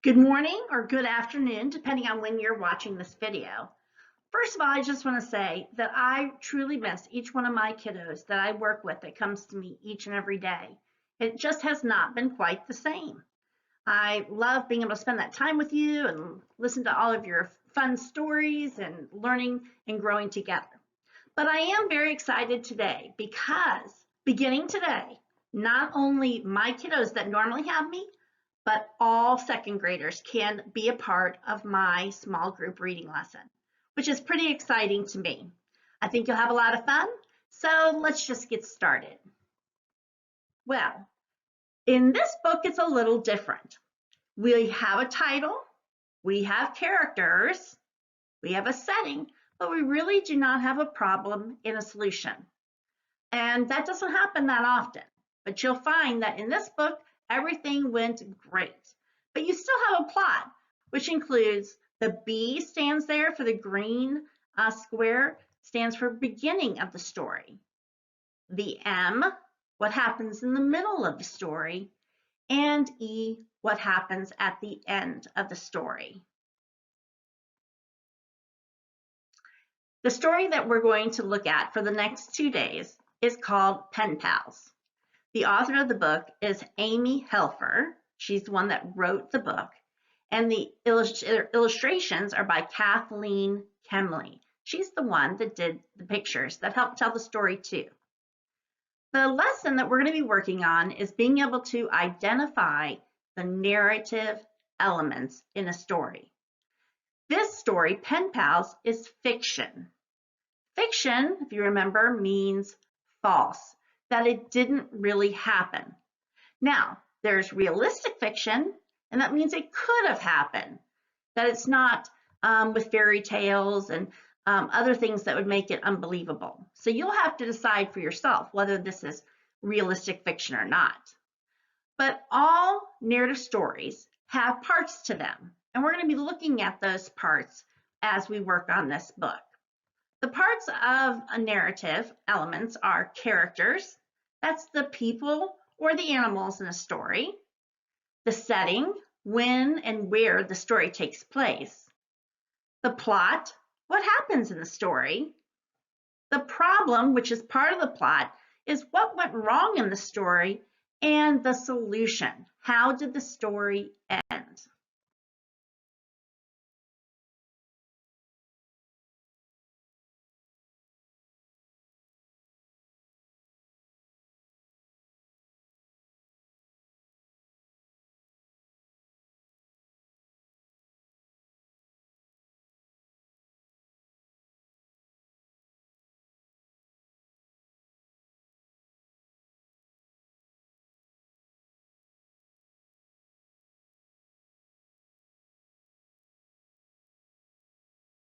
Good morning or good afternoon, depending on when you're watching this video. First of all, I just want to say that I truly miss each one of my kiddos that I work with that comes to me each and every day. It just has not been quite the same. I love being able to spend that time with you and listen to all of your fun stories and learning and growing together. But I am very excited today because beginning today, not only my kiddos that normally have me, but all second graders can be a part of my small group reading lesson, which is pretty exciting to me. I think you'll have a lot of fun, so let's just get started. Well, in this book, it's a little different. We have a title, we have characters, we have a setting, but we really do not have a problem in a solution. And that doesn't happen that often, but you'll find that in this book, everything went great. But you still have a plot, which includes the B stands there for the green square, stands for beginning of the story. The M, what happens in the middle of the story, and E, what happens at the end of the story. The story that we're going to look at for the next 2 days is called Pen Pals. The author of the book is Amy Helfer. She's the one that wrote the book. And the illustrations are by Kathleen Kemley. She's the one that did the pictures that help tell the story too. The lesson that we're going to be working on is being able to identify the narrative elements in a story. This story, Pen Pals, is fiction. Fiction, if you remember, means false, that it didn't really happen. Now, there's realistic fiction, and that means it could have happened, that it's not with fairy tales and other things that would make it unbelievable. So you'll have to decide for yourself whether this is realistic fiction or not. But all narrative stories have parts to them, and we're going to be looking at those parts as we work on this book. The parts of a narrative elements are characters, that's the people or the animals in a story, the setting, when and where the story takes place, the plot, what happens in the story, the problem, which is part of the plot, is what went wrong in the story, and the solution, how did the story end?